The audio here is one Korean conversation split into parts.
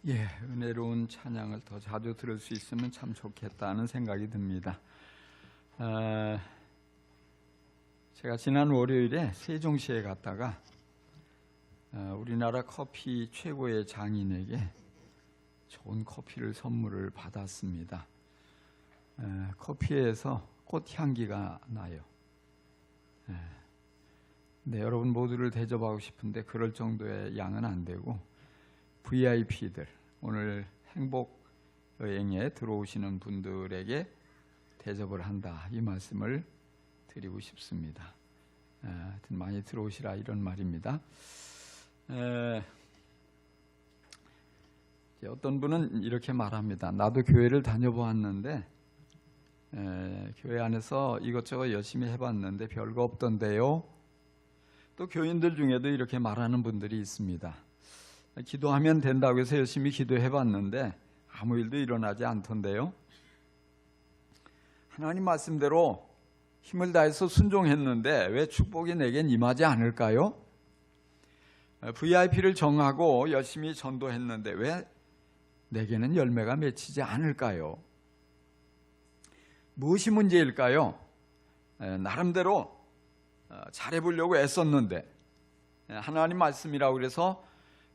은혜로운 찬양을 더 자주 들을 수 있으면 참 좋겠다는 생각이 듭니다. 제가 지난 월요일에 세종시에 갔다가 우리나라 커피 최고의 장인에게 좋은 커피를 선물을 받았습니다. 커피에서 꽃향기가 나요. 네, 여러분 모두를 대접하고 싶은데 그럴 정도의 양은 안 되고 VIP들, 오늘 행복 여행에 들어오시는 분들에게 대접을 한다, 이 말씀을 드리고 싶습니다. 하여튼 많이 들어오시라, 이런 말입니다. 어떤 분은 이렇게 말합니다. 나도 교회를 다녀보았는데 교회 안에서 이것저것 열심히 해봤는데 별거 없던데요. 또 교인들 중에도 이렇게 말하는 분들이 있습니다. 기도하면 된다고 해서 열심히 기도해봤는데 아무 일도 일어나지 않던데요. 하나님 말씀대로 힘을 다해서 순종했는데 왜 축복이 내겐 임하지 않을까요? VIP를 정하고 열심히 전도했는데 왜 내게는 열매가 맺히지 않을까요? 무엇이 문제일까요? 나름대로 잘해보려고 애썼는데, 하나님 말씀이라고 그래서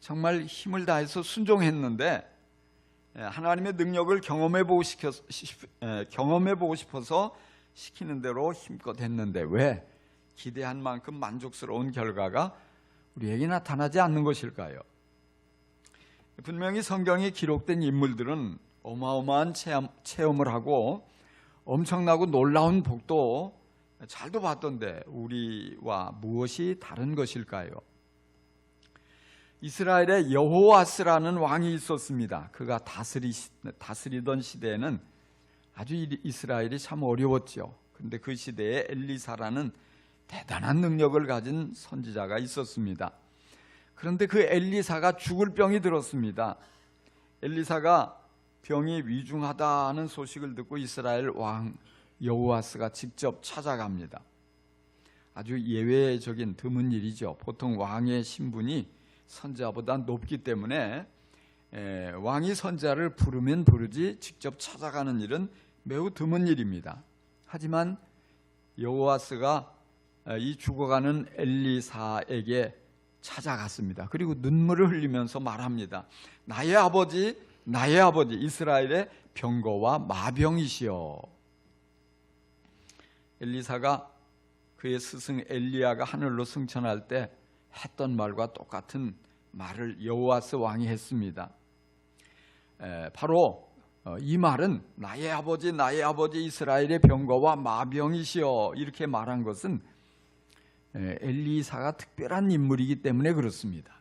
정말 힘을 다해서 순종했는데 하나님의 능력을 경험해보고 싶어서 시키는 대로 힘껏 했는데 왜 기대한 만큼 만족스러운 결과가 우리에게 나타나지 않는 것일까요? 분명히 성경에 기록된 인물들은 어마어마한 체험을 하고 엄청나고 놀라운 복도 잘도 봤던데 우리와 무엇이 다른 것일까요? 이스라엘에 여호와스라는 왕이 있었습니다. 그가 다스리던 시대에는 아주 이스라엘이 참 어려웠죠. 그런데 그 시대에 엘리사라는 대단한 능력을 가진 선지자가 있었습니다. 그런데 그 엘리사가 죽을 병이 들었습니다. 엘리사가 병이 위중하다는 소식을 듣고 이스라엘 왕 여호와스가 직접 찾아갑니다. 아주 예외적인 드문 일이죠. 보통 왕의 신분이 선지자보다 높기 때문에 왕이 선지자를 부르면 부르지 직접 찾아가는 일은 매우 드문 일입니다. 하지만 여호와스가 이 죽어가는 엘리사에게 찾아갔습니다. 그리고 눈물을 흘리면서 말합니다. 나의 아버지 이스라엘의 병거와 마병이시여. 엘리사가 그의 스승 엘리야가 하늘로 승천할 때 했던 말과 똑같은 말을 여호와스 왕이 했습니다. 바로 이 말은 나의 아버지 이스라엘의 병거와 마병이시여, 이렇게 말한 것은 엘리사가 특별한 인물이기 때문에 그렇습니다.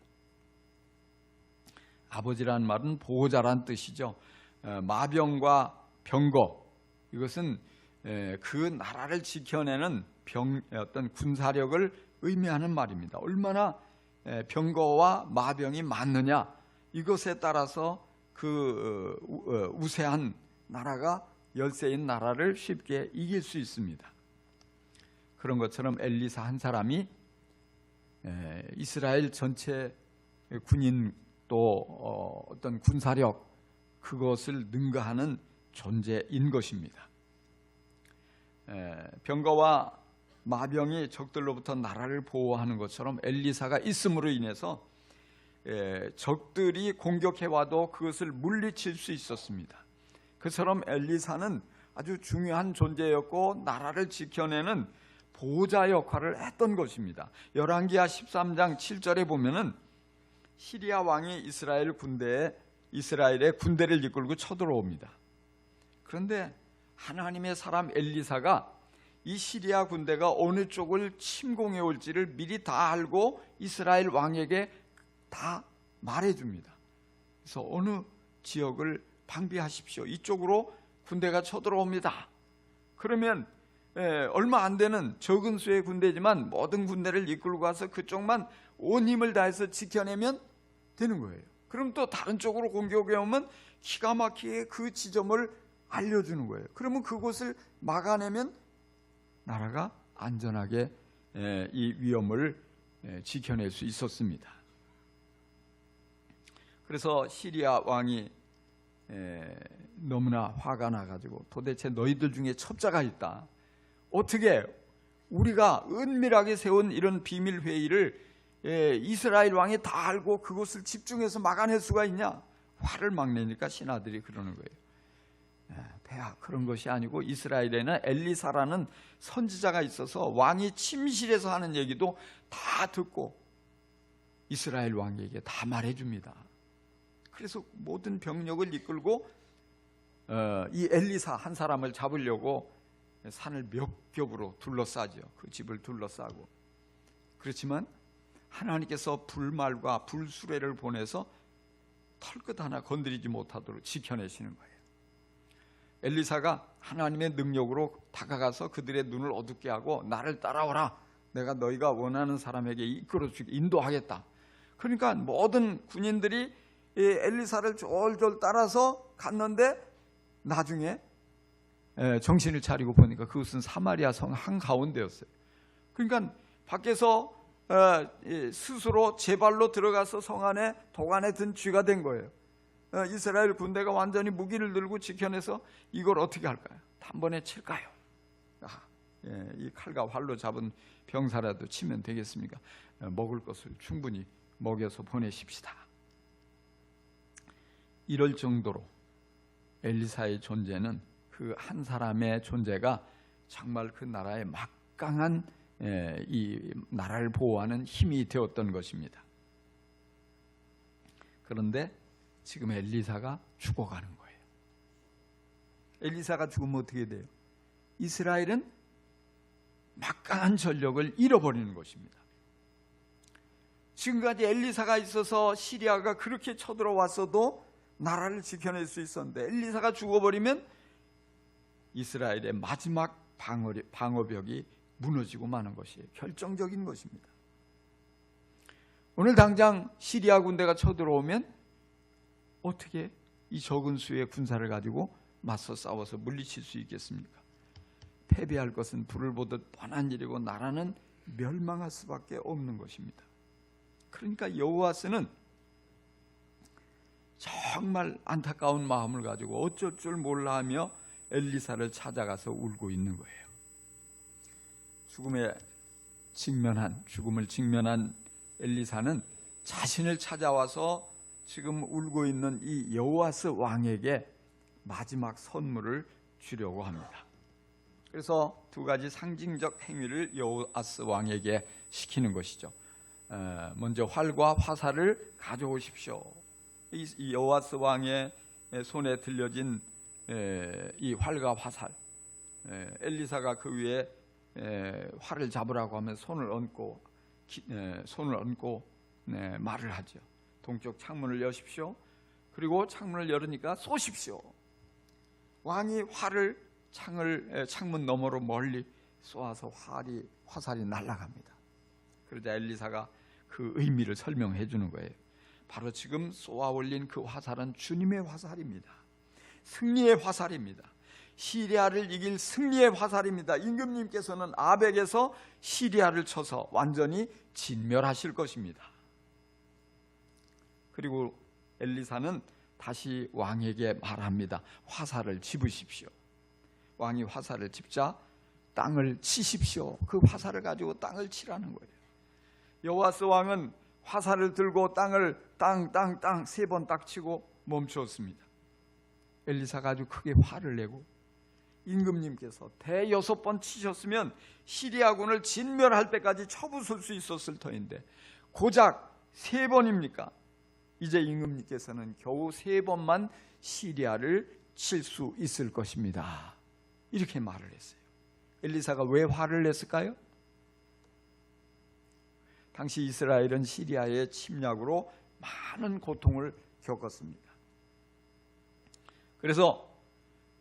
아버지란 말은 보호자란 뜻이죠. 마병과 병거, 이것은 그 나라를 지켜내는 어떤 군사력을 의미하는 말입니다. 얼마나 병거와 마병이 많느냐, 이것에 따라서 그 우세한 나라가 열세인 나라를 쉽게 이길 수 있습니다. 그런 것처럼 엘리사 한 사람이 이스라엘 전체 군인 또 어떤 군사력, 그것을 능가하는 존재인 것입니다. 병거와 마병이 적들로부터 나라를 보호하는 것처럼 엘리사가 있음으로 인해서 적들이 공격해와도 그것을 물리칠 수 있었습니다. 그처럼 엘리사는 아주 중요한 존재였고 나라를 지켜내는 보호자 역할을 했던 것입니다. 열왕기하 13장 7절에 보면은 시리아 왕이 이스라엘의 군대를 이끌고 쳐들어옵니다. 그런데 하나님의 사람 엘리사가 이 시리아 군대가 어느 쪽을 침공해 올지를 미리 다 알고 이스라엘 왕에게 다 말해줍니다. 그래서 어느 지역을 방비하십시오. 이쪽으로 군대가 쳐들어옵니다. 그러면 얼마 안 되는 적은 수의 군대지만 모든 군대를 이끌고 가서 그쪽만 온 힘을 다해서 지켜내면 되는 거예요. 그럼 또 다른 쪽으로 공격해 오면 기가 막히게 그 지점을 알려주는 거예요. 그러면 그곳을 막아내면 나라가 안전하게 이 위험을 지켜낼 수 있었습니다. 그래서 시리아 왕이 너무나 화가 나가지고 도대체 너희들 중에 첩자가 있다, 어떻게 우리가 은밀하게 세운 이런 비밀 회의를 이스라엘 왕이 다 알고 그것을 집중해서 막아낼 수가 있냐? 화를 막 내니까 신하들이 그러는 거예요. 폐하, 그런 것이 아니고 이스라엘에는 엘리사라는 선지자가 있어서 왕이 침실에서 하는 얘기도 다 듣고 이스라엘 왕에게 다 말해줍니다. 그래서 모든 병력을 이끌고 이 엘리사 한 사람을 잡으려고 산을 몇 겹으로 둘러싸죠. 그 집을 둘러싸고. 그렇지만 하나님께서 불말과 불수레를 보내서 털끝 하나 건드리지 못하도록 지켜내시는 거예요. 엘리사가 하나님의 능력으로 다가가서 그들의 눈을 어둡게 하고 나를 따라오라, 내가 너희가 원하는 사람에게 이끌어주게 인도하겠다. 그러니까 모든 군인들이 엘리사를 졸졸 따라서 갔는데 나중에 정신을 차리고 보니까 그것은 사마리아 성 한가운데였어요. 그러니까 밖에서 스스로 제 발로 들어가서 성 안에 도간에 든 쥐가 된 거예요. 이스라엘 군대가 완전히 무기를 들고 지켜내서 이걸 어떻게 할까요? 단번에 칠까요? 이 칼과 활로 잡은 병사라도 치면 되겠습니까? 먹을 것을 충분히 먹여서 보내십시다. 이럴 정도로 엘리사의 존재는, 그 한 사람의 존재가 정말 그 나라의 막강한 이 나라를 보호하는 힘이 되었던 것입니다. 그런데 지금 엘리사가 죽어가는 거예요. 엘리사가 죽으면 어떻게 돼요? 이스라엘은 막강한 전력을 잃어버리는 것입니다. 지금까지 엘리사가 있어서 시리아가 그렇게 쳐들어왔어도 나라를 지켜낼 수 있었는데 엘리사가 죽어버리면 이스라엘의 마지막 방어벽이 무너지고 마는 것이 결정적인 것입니다. 오늘 당장 시리아 군대가 쳐들어오면 어떻게 이 적은 수의 군사를 가지고 맞서 싸워서 물리칠 수 있겠습니까? 패배할 것은 불을 보듯 뻔한 일이고 나라는 멸망할 수밖에 없는 것입니다. 그러니까 여호와스는 정말 안타까운 마음을 가지고 어쩔 줄 몰라 하며 엘리사를 찾아가서 울고 있는 거예요. 죽음을 직면한 엘리사는 자신을 찾아와서 지금 울고 있는 이 여호아스 왕에게 마지막 선물을 주려고 합니다. 그래서 두 가지 상징적 행위를 여호아스 왕에게 시키는 것이죠. 먼저 활과 화살을 가져오십시오. 이 여호아스 왕의 손에 들려진 이 활과 화살, 엘리사가 그 위에 활을 잡으라고 하면 손을 얹고 말을 하죠. 동쪽 창문을 여십시오. 그리고 창문을 열으니까 쏘십시오. 왕이 활을 창문 너머로 멀리 쏘아서 화살이 날아갑니다. 그러자 엘리사가 그 의미를 설명해 주는 거예요. 바로 지금 쏘아 올린 그 화살은 주님의 화살입니다. 승리의 화살입니다. 시리아를 이길 승리의 화살입니다. 임금님께서는 아벡에서 시리아를 쳐서 완전히 진멸하실 것입니다. 그리고 엘리사는 다시 왕에게 말합니다. 화살을 집으십시오. 왕이 화살을 집자 땅을 치십시오. 그 화살을 가지고 땅을 치라는 거예요. 여호아스 왕은 화살을 들고 땅을 땅 3번 딱 치고 멈추었습니다. 엘리사가 아주 크게 화를 내고, 임금님께서 대 6번 치셨으면 시리아군을 진멸할 때까지 쳐부술 수 있었을 터인데 고작 3번입니까? 이제 임금님께서는 겨우 3번만 시리아를 칠 수 있을 것입니다. 이렇게 말을 했어요. 엘리사가 왜 화를 냈을까요? 당시 이스라엘은 시리아의 침략으로 많은 고통을 겪었습니다. 그래서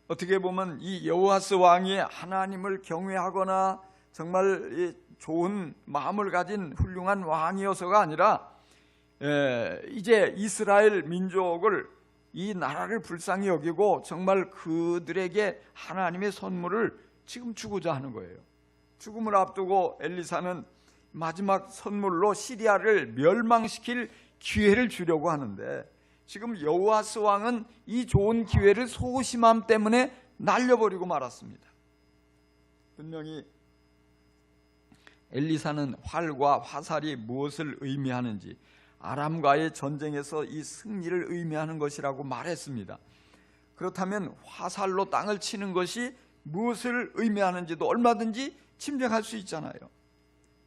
어떻게 보면 이 여호아스 왕이 하나님을 경외하거나 정말 좋은 마음을 가진 훌륭한 왕이어서가 아니라 이제 이스라엘 민족을, 이 나라를 불쌍히 여기고 정말 그들에게 하나님의 선물을 지금 주고자 하는 거예요. 죽음을 앞두고 엘리사는 마지막 선물로 시리아를 멸망시킬 기회를 주려고 하는데 지금 여호아스 왕은 이 좋은 기회를 소심함 때문에 날려버리고 말았습니다. 분명히 엘리사는 활과 화살이 무엇을 의미하는지, 아람과의 전쟁에서 이 승리를 의미하는 것이라고 말했습니다. 그렇다면 화살로 땅을 치는 것이 무엇을 의미하는지도 얼마든지 짐작할 수 있잖아요.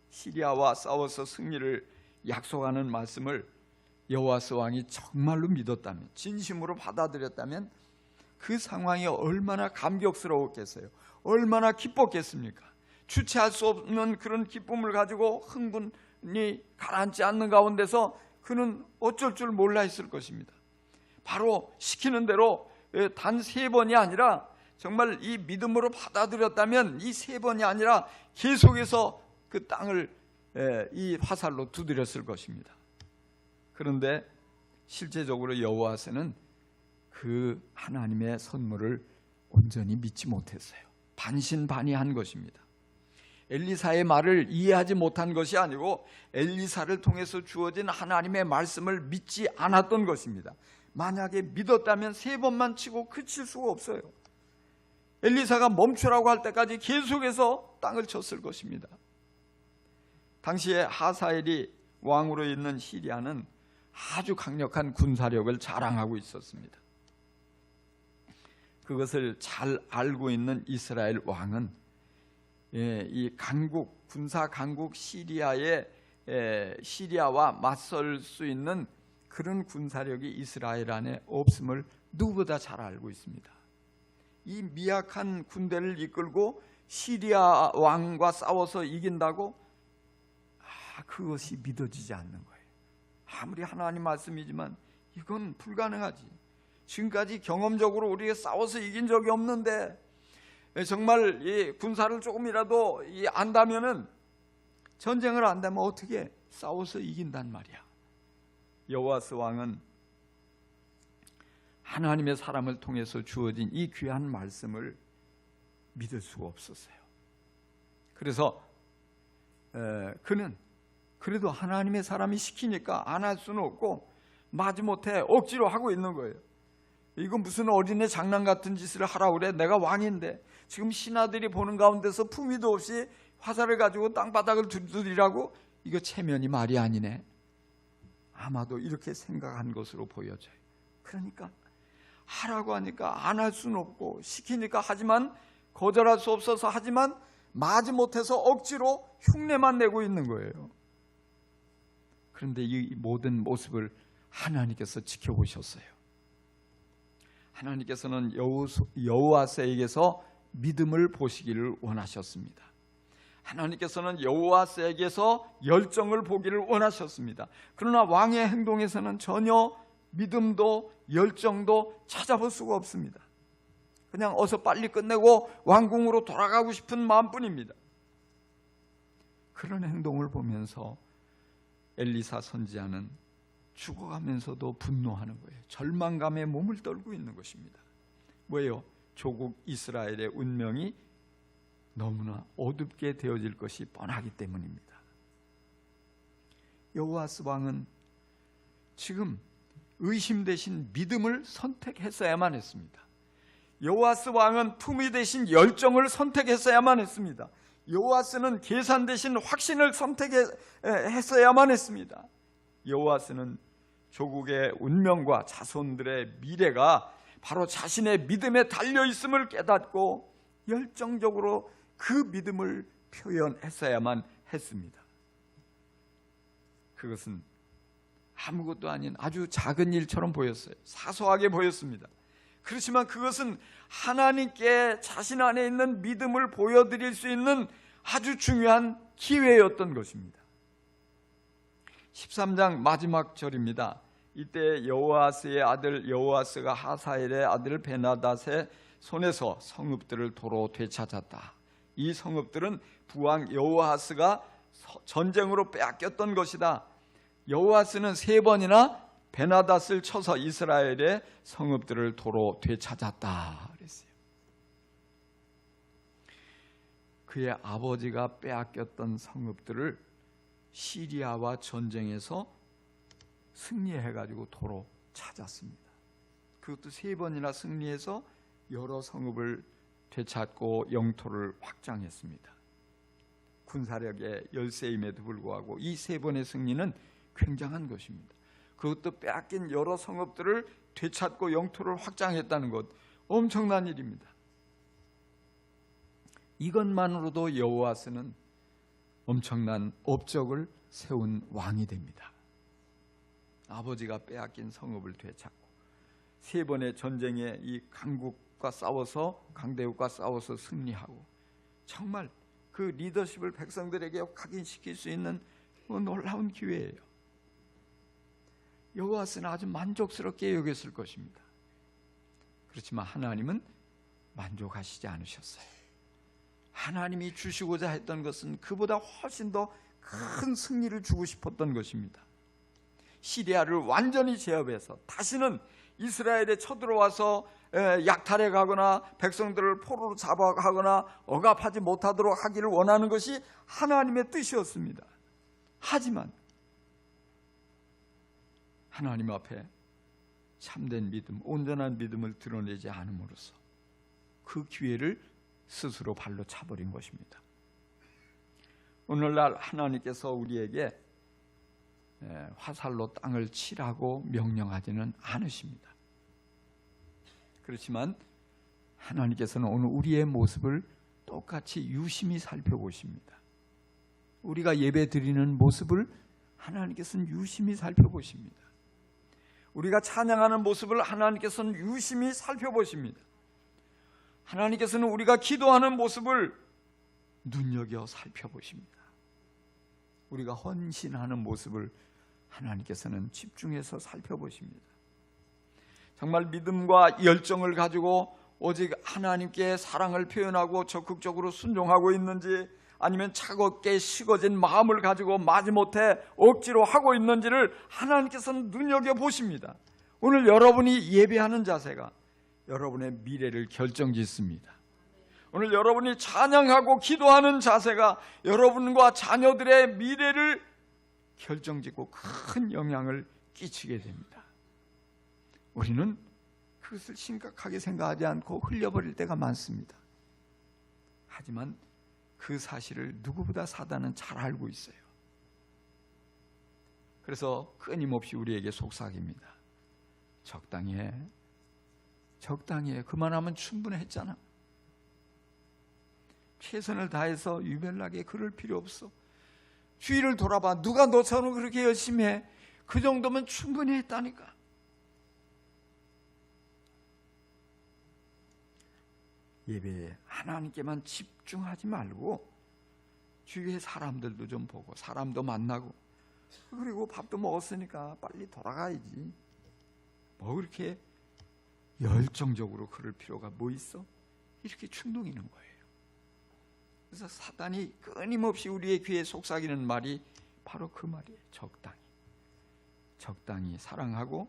시리아와 싸워서 승리를 약속하는 말씀을 여호아스 왕이 정말로 믿었다면, 진심으로 받아들였다면 그 상황이 얼마나 감격스러웠겠어요. 얼마나 기뻤겠습니까? 주체할 수 없는 그런 기쁨을 가지고 흥분이 가라앉지 않는 가운데서 그는 어쩔 줄 몰라 했을 것입니다. 바로 시키는 대로 단 3번이 아니라 정말 이 믿음으로 받아들였다면 이 3번이 아니라 계속해서 그 땅을 이 화살로 두드렸을 것입니다. 그런데 실제적으로 여호아스는 그 하나님의 선물을 온전히 믿지 못했어요. 반신반의한 것입니다. 엘리사의 말을 이해하지 못한 것이 아니고 엘리사를 통해서 주어진 하나님의 말씀을 믿지 않았던 것입니다. 만약에 믿었다면 3번만 치고 그칠 수가 없어요. 엘리사가 멈추라고 할 때까지 계속해서 땅을 쳤을 것입니다. 당시에 하사엘이 왕으로 있는 시리아는 아주 강력한 군사력을 자랑하고 있었습니다. 그것을 잘 알고 있는 이스라엘 왕은 이 강국, 군사 강국 시리아와 맞설 수 있는 그런 군사력이 이스라엘 안에 없음을 누구보다 잘 알고 있습니다. 이 미약한 군대를 이끌고 시리아 왕과 싸워서 이긴다고? 그것이 믿어지지 않는 거예요. 아무리 하나님 말씀이지만 이건 불가능하지. 지금까지 경험적으로 우리가 싸워서 이긴 적이 없는데 정말 이 군사를 조금이라도 안다면은, 전쟁을 안다면 어떻게 싸워서 이긴단 말이야. 여호아스 왕은 하나님의 사람을 통해서 주어진 이 귀한 말씀을 믿을 수가 없었어요. 그래서 그는 그래도 하나님의 사람이 시키니까 안 할 수는 없고 마지못해 억지로 하고 있는 거예요. 이건 무슨 어린애 장난 같은 짓을 하라고 그래. 내가 왕인데 지금 신하들이 보는 가운데서 품위도 없이 화살을 가지고 땅바닥을 두드리라고? 이거 체면이 말이 아니네. 아마도 이렇게 생각한 것으로 보여져요. 그러니까 하라고 하니까 안 할 수는 없고, 시키니까 하지만 거절할 수 없어서 하지만 마지못해서 억지로 흉내만 내고 있는 거예요. 그런데 이 모든 모습을 하나님께서 지켜보셨어요. 하나님께서는 여호아스에게서 믿음을 보시기를 원하셨습니다. 하나님께서는 여호아스에게서 열정을 보기를 원하셨습니다. 그러나 왕의 행동에서는 전혀 믿음도 열정도 찾아볼 수가 없습니다. 그냥 어서 빨리 끝내고 왕궁으로 돌아가고 싶은 마음뿐입니다. 그런 행동을 보면서 엘리사 선지자는 죽어가면서도 분노하는 거예요. 절망감에 몸을 떨고 있는 것입니다. 왜요? 조국 이스라엘의 운명이 너무나 어둡게 되어질 것이 뻔하기 때문입니다. 여호아스 왕은 지금 의심 대신 믿음을 선택했어야만 했습니다. 여호아스 왕은 품위 대신 열정을 선택했어야만 했습니다. 여호아스는 계산 대신 확신을 선택했어야만 했습니다. 여호아스는 조국의 운명과 자손들의 미래가 바로 자신의 믿음에 달려있음을 깨닫고 열정적으로 그 믿음을 표현했어야만 했습니다. 그것은 아무것도 아닌 아주 작은 일처럼 보였어요. 사소하게 보였습니다. 그렇지만 그것은 하나님께 자신 안에 있는 믿음을 보여드릴 수 있는 아주 중요한 기회였던 것입니다. 13장 마지막 절입니다. 이때 여호아스의 아들 여호아스가 하사엘의 아들 베나닷의 손에서 성읍들을 도로 되찾았다. 이 성읍들은 부왕 여호아스가 전쟁으로 빼앗겼던 것이다. 여호아스는 3번이나 베나닷을 쳐서 이스라엘의 성읍들을 도로 되찾았다 그랬어요. 그의 아버지가 빼앗겼던 성읍들을 시리아와 전쟁에서 승리해가지고 도로 찾았습니다. 그것도 3번이나 승리해서 여러 성읍을 되찾고 영토를 확장했습니다. 군사력의 열세임에도 불구하고 이 3번의 승리는 굉장한 것입니다. 그것도 빼앗긴 여러 성읍들을 되찾고 영토를 확장했다는 것, 엄청난 일입니다. 이것만으로도 여호와스는 엄청난 업적을 세운 왕이 됩니다. 아버지가 빼앗긴 성읍을 되찾고 3번의 전쟁에 이 강대국과 싸워서 승리하고, 정말 그 리더십을 백성들에게 각인시킬 수 있는 놀라운 기회예요. 여호와스는 아주 만족스럽게 여겼을 것입니다. 그렇지만 하나님은 만족하시지 않으셨어요. 하나님이 주시고자 했던 것은 그보다 훨씬 더 큰 승리를 주고 싶었던 것입니다. 시리아를 완전히 제압해서 다시는 이스라엘에 쳐들어와서 약탈해 가거나 백성들을 포로로 잡아가거나 억압하지 못하도록 하기를 원하는 것이 하나님의 뜻이었습니다. 하지만 하나님 앞에 참된 믿음, 온전한 믿음을 드러내지 않음으로써 그 기회를 스스로 발로 차버린 것입니다. 오늘날 하나님께서 우리에게 화살로 땅을 치라고 명령하지는 않으십니다. 그렇지만 하나님께서는 오늘 우리의 모습을 똑같이 유심히 살펴보십니다. 우리가 예배 드리는 모습을 하나님께서는 유심히 살펴보십니다. 우리가 찬양하는 모습을 하나님께서는 유심히 살펴보십니다. 하나님께서는 우리가 기도하는 모습을 눈여겨 살펴보십니다. 우리가 헌신하는 모습을 하나님께서는 집중해서 살펴보십니다. 정말 믿음과 열정을 가지고 오직 하나님께 사랑을 표현하고 적극적으로 순종하고 있는지, 아니면 차갑게 식어진 마음을 가지고 마지못해 억지로 하고 있는지를 하나님께서는 눈여겨보십니다. 오늘 여러분이 예배하는 자세가 여러분의 미래를 결정짓습니다. 오늘 여러분이 찬양하고 기도하는 자세가 여러분과 자녀들의 미래를 결정짓고 큰 영향을 끼치게 됩니다. 우리는 그것을 심각하게 생각하지 않고 흘려버릴 때가 많습니다. 하지만 그 사실을 누구보다 사단은 잘 알고 있어요. 그래서 끊임없이 우리에게 속삭입니다. 적당히 해. 적당히 해. 그만하면 충분했잖아. 최선을 다해서 유별나게 그럴 필요 없어. 주위를 돌아봐. 누가 너처럼 그렇게 열심히 해? 그 정도면 충분히 했다니까. 예배에 하나님께만 집중하지 말고 주위의 사람들도 좀 보고, 사람도 만나고, 그리고 밥도 먹었으니까 빨리 돌아가야지. 뭐 그렇게 열정적으로 그럴 필요가 뭐 있어? 이렇게 충동이 있는 거예요. 그래서 사단이 끊임없이 우리의 귀에 속삭이는 말이 바로 그 말이에요. 적당히. 적당히 사랑하고,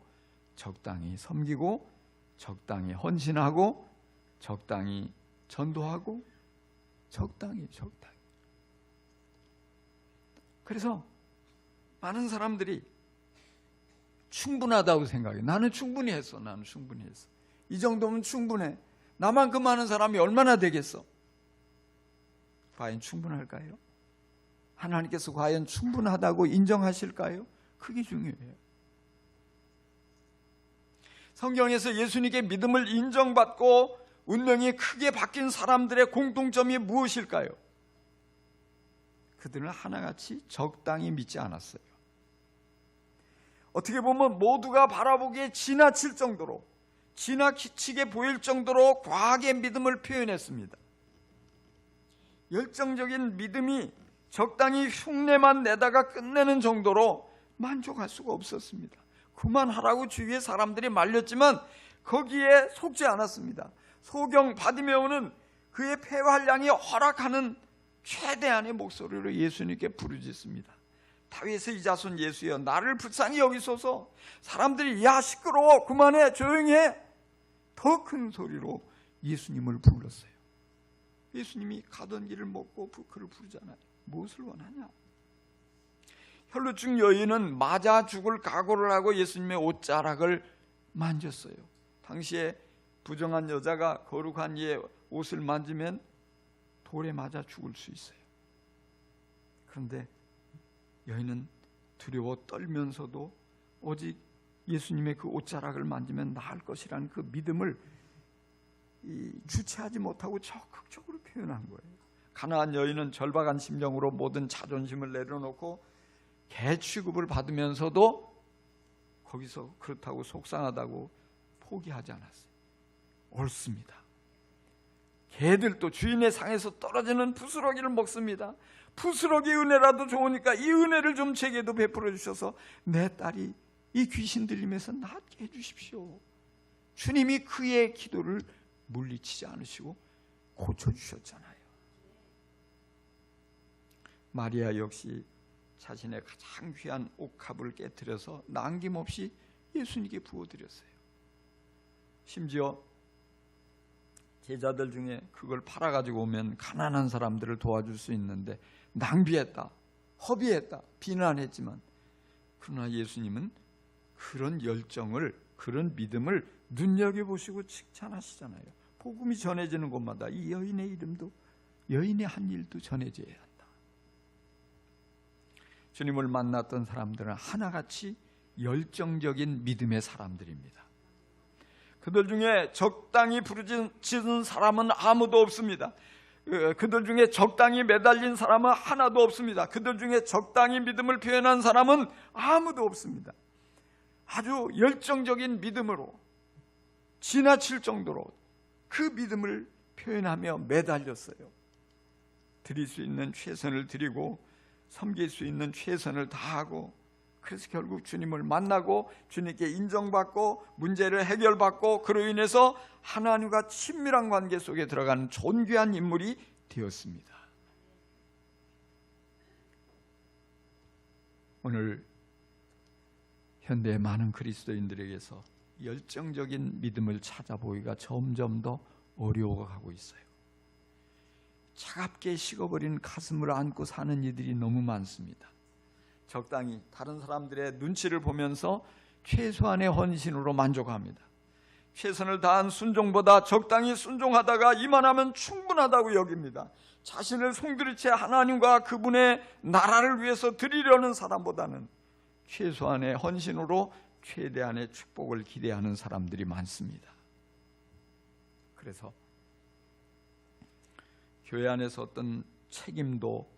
적당히 섬기고, 적당히 헌신하고, 적당히 전도하고, 적당히. 그래서 많은 사람들이 충분하다고 생각해. 나는 충분히 했어. 이 정도면 충분해. 나만큼 많은 사람이 얼마나 되겠어? 과연 충분할까요? 하나님께서 과연 충분하다고 인정하실까요? 그게 중요해요. 성경에서 예수님께 믿음을 인정받고 운명이 크게 바뀐 사람들의 공통점이 무엇일까요? 그들은 하나같이 적당히 믿지 않았어요. 어떻게 보면 모두가 바라보기에 지나치게 보일 정도로 과하게 믿음을 표현했습니다. 열정적인 믿음이 적당히 흉내만 내다가 끝내는 정도로 만족할 수가 없었습니다. 그만하라고 주위의 사람들이 말렸지만 거기에 속지 않았습니다. 소경 바디메오는 그의 폐활량이 허락하는 최대한의 목소리로 예수님께 부르짖습니다. 다윗의 자손 예수여, 나를 불쌍히 여기소서. 사람들이 야 시끄러워, 그만해, 조용히 해. 더 큰 소리로 예수님을 불렀어요. 예수님이 가던 길을 먹고 그를 부르잖아요. 무엇을 원하냐? 혈루증 여인은 맞아 죽을 각오를 하고 예수님의 옷자락을 만졌어요. 당시에 부정한 여자가 거룩한 이의 옷을 만지면 돌에 맞아 죽을 수 있어요. 그런데 여인은 두려워 떨면서도 오직 예수님의 그 옷자락을 만지면 나을 것이라는 그 믿음을 주체하지 못하고 적극적으로 표현한 거예요. 가나안 여인은 절박한 심정으로 모든 자존심을 내려놓고 개 취급을 받으면서도 거기서 그렇다고 속상하다고 포기하지 않았어요. 옳습니다. 개들도 주인의 상에서 떨어지는 부스러기를 먹습니다. 부스러기 은혜라도 좋으니까 이 은혜를 좀 제게도 베풀어 주셔서 내 딸이 이 귀신 들림에서 낫게 해주십시오. 주님이 그의 기도를 물리치지 않으시고 고쳐주셨잖아요. 마리아 역시 자신의 가장 귀한 옥합을 깨뜨려서 남김없이 예수님께 부어드렸어요. 심지어 제자들 중에 그걸 팔아가지고 오면 가난한 사람들을 도와줄 수 있는데 낭비했다, 허비했다, 비난했지만 그러나 예수님은 그런 열정을, 그런 믿음을 눈여겨보시고 칭찬하시잖아요. 복음이 전해지는 곳마다 이 여인의 이름도, 여인의 한 일도 전해져야 한다. 주님을 만났던 사람들은 하나같이 열정적인 믿음의 사람들입니다. 그들 중에 적당히 부르짖은 사람은 아무도 없습니다. 그들 중에 적당히 매달린 사람은 하나도 없습니다. 그들 중에 적당히 믿음을 표현한 사람은 아무도 없습니다. 아주 열정적인 믿음으로 지나칠 정도로 그 믿음을 표현하며 매달렸어요. 드릴 수 있는 최선을 드리고 섬길 수 있는 최선을 다하고, 그래서 결국 주님을 만나고 주님께 인정받고 문제를 해결받고 그로 인해서 하나님과 친밀한 관계 속에 들어가는 존귀한 인물이 되었습니다. 오늘 현대의 많은 그리스도인들에게서 열정적인 믿음을 찾아보기가 점점 더 어려워가고 있어요. 차갑게 식어버린 가슴을 안고 사는 이들이 너무 많습니다. 적당히 다른 사람들의 눈치를 보면서 최소한의 헌신으로 만족합니다. 최선을 다한 순종보다 적당히 순종하다가 이만하면 충분하다고 여깁니다. 자신을 송두리 채 하나님과 그분의 나라를 위해서 드리려는 사람보다는 최소한의 헌신으로 최대한의 축복을 기대하는 사람들이 많습니다. 그래서 교회 안에서 어떤 책임도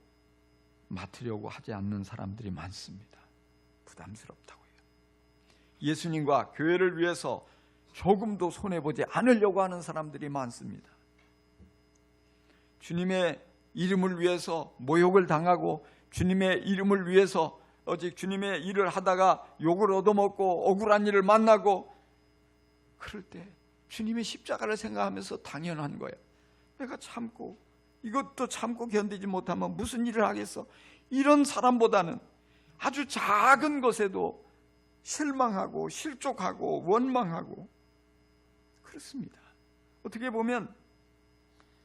맡으려고 하지 않는 사람들이 많습니다. 부담스럽다고요. 예수님과 교회를 위해서 조금도 손해보지 않으려고 하는 사람들이 많습니다. 주님의 이름을 위해서 모욕을 당하고 주님의 이름을 위해서 오직 주님의 일을 하다가 욕을 얻어먹고 억울한 일을 만나고, 그럴 때 주님의 십자가를 생각하면서 당연한 거예요. 내가 참고 이것도 참고 견디지 못하면 무슨 일을 하겠어. 이런 사람보다는 아주 작은 것에도 실망하고 실족하고 원망하고 그렇습니다. 어떻게 보면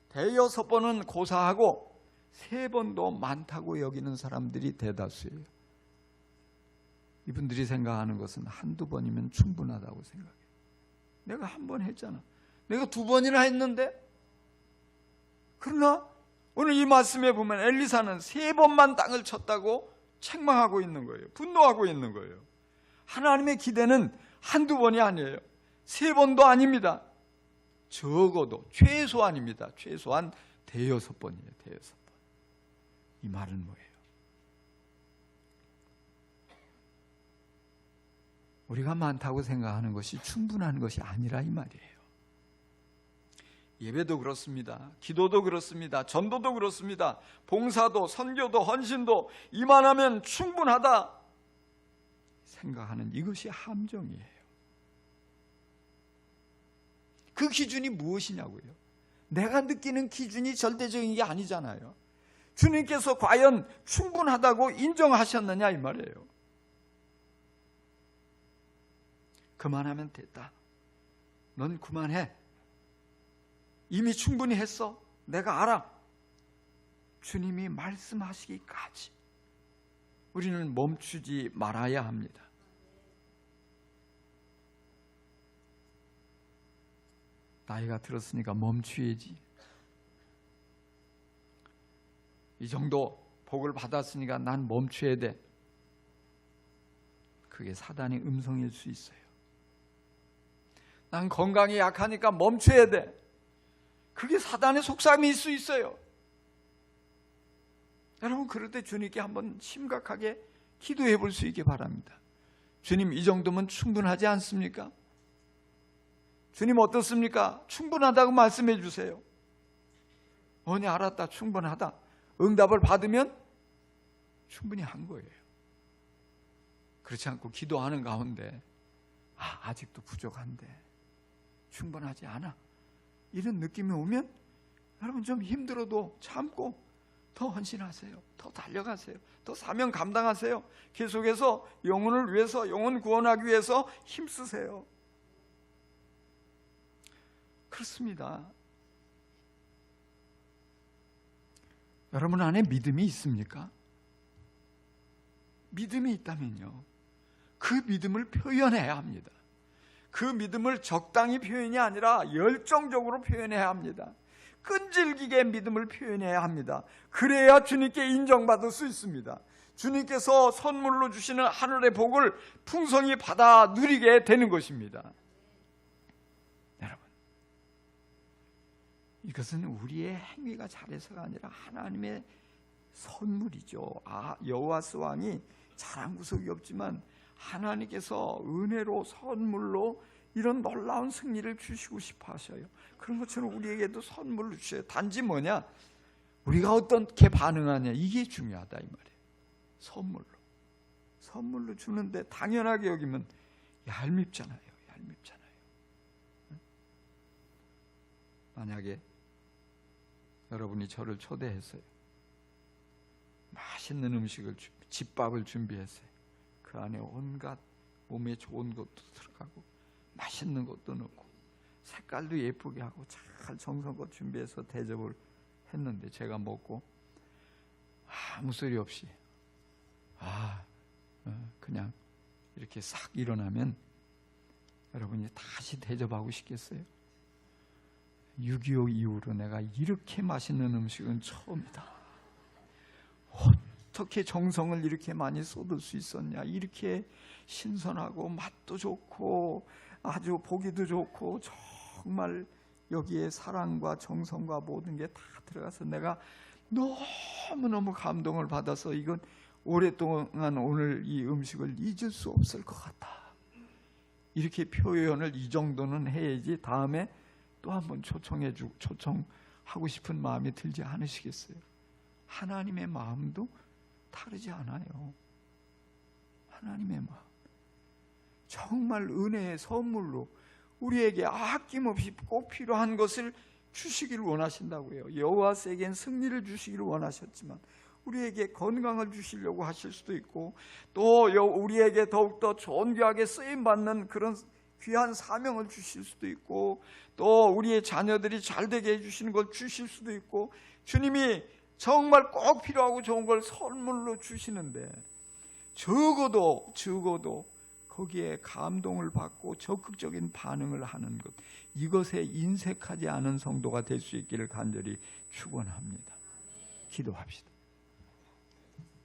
대여섯 번은 고사하고 3번도 많다고 여기는 사람들이 대다수예요. 이분들이 생각하는 것은 한두 번이면 충분하다고 생각해요. 내가 1번 했잖아. 내가 2번이나 했는데. 그러나 오늘 이 말씀에 보면 엘리사는 3번만 땅을 쳤다고 책망하고 있는 거예요. 분노하고 있는 거예요. 하나님의 기대는 한두 번이 아니에요. 3번도 아닙니다. 적어도 최소한입니다. 최소한 대여섯 번이에요. 대여섯 번. 이 말은 뭐예요? 우리가 많다고 생각하는 것이 충분한 것이 아니라 이 말이에요. 예배도 그렇습니다. 기도도 그렇습니다. 전도도 그렇습니다. 봉사도 선교도 헌신도 이만하면 충분하다 생각하는 이것이 함정이에요. 그 기준이 무엇이냐고요? 내가 느끼는 기준이 절대적인 게 아니잖아요. 주님께서 과연 충분하다고 인정하셨느냐 이 말이에요. 그만하면 됐다. 넌 그만해. 이미 충분히 했어. 내가 알아. 주님이 말씀하시기까지 우리는 멈추지 말아야 합니다. 나이가 들었으니까 멈추어야지. 이 정도 복을 받았으니까 난 멈춰야 돼. 그게 사단의 음성일 수 있어요. 난 건강이 약하니까 멈춰야 돼. 그게 사단의 속삭임일 수 있어요. 여러분, 그럴 때 주님께 한번 심각하게 기도해 볼 수 있게 바랍니다. 주님, 이 정도면 충분하지 않습니까? 주님 어떻습니까? 충분하다고 말씀해 주세요. 네, 알았다, 충분하다. 응답을 받으면 충분히 한 거예요. 그렇지 않고 기도하는 가운데 아직도 부족한데, 충분하지 않아, 이런 느낌이 오면 여러분 좀 힘들어도 참고 더 헌신하세요. 더 달려가세요. 더 사명 감당하세요. 계속해서 영혼을 위해서, 영혼 구원하기 위해서 힘쓰세요. 그렇습니다. 여러분 안에 믿음이 있습니까? 믿음이 있다면요, 그 믿음을 표현해야 합니다. 그 믿음을 적당히 표현이 아니라 열정적으로 표현해야 합니다. 끈질기게 믿음을 표현해야 합니다. 그래야 주님께 인정받을 수 있습니다. 주님께서 선물로 주시는 하늘의 복을 풍성히 받아 누리게 되는 것입니다. 여러분, 이것은 우리의 행위가 잘해서가 아니라 하나님의 선물이죠. 여호와스 왕이 잘한 구석이 없지만 하나님께서 은혜로, 선물로 이런 놀라운 승리를 주시고 싶어 하셔요. 그런 것처럼 우리에게도 선물을 주셔요. 단지 뭐냐? 우리가 어떻게 반응하냐, 이게 중요하다 이 말이에요. 선물로 주는데 당연하게 여기면 얄밉잖아요. 만약에 여러분이 저를 초대했어요. 맛있는 음식을, 집밥을 준비했어요. 그 안에 온갖 몸에 좋은 것도 들어가고 맛있는 것도 넣고 색깔도 예쁘게 하고 잘 정성껏 준비해서 대접을 했는데 제가 먹고 아무 소리 없이 그냥 이렇게 싹 일어나면 여러분이 다시 대접하고 싶겠어요? 6.25 이후로 내가 이렇게 맛있는 음식은 처음이다. 어떻게 정성을 이렇게 많이 쏟을 수 있었냐. 이렇게 신선하고 맛도 좋고 아주 보기도 좋고 정말 여기에 사랑과 정성과 모든 게 다 들어가서 내가 너무너무 감동을 받아서 이건 오랫동안 오늘 이 음식을 잊을 수 없을 것 같다. 이렇게 표현을 이 정도는 해야지 다음에 또 한번 초청하고 싶은 마음이 들지 않으시겠어요? 하나님의 마음도 다르지 않아요. 하나님의 마음, 정말 은혜의 선물로 우리에게 아낌없이 꼭 필요한 것을 주시기를 원하신다고요. 여호와에겐 승리를 주시기를 원하셨지만 우리에게 건강을 주시려고 하실 수도 있고, 또 우리에게 더욱더 존귀하게 쓰임받는 그런 귀한 사명을 주실 수도 있고, 또 우리의 자녀들이 잘되게 해주시는 걸 주실 수도 있고, 주님이 정말 꼭 필요하고 좋은 걸 선물로 주시는데 적어도 거기에 감동을 받고 적극적인 반응을 하는 것, 이것에 인색하지 않은 성도가 될 수 있기를 간절히 축원합니다. 기도합시다.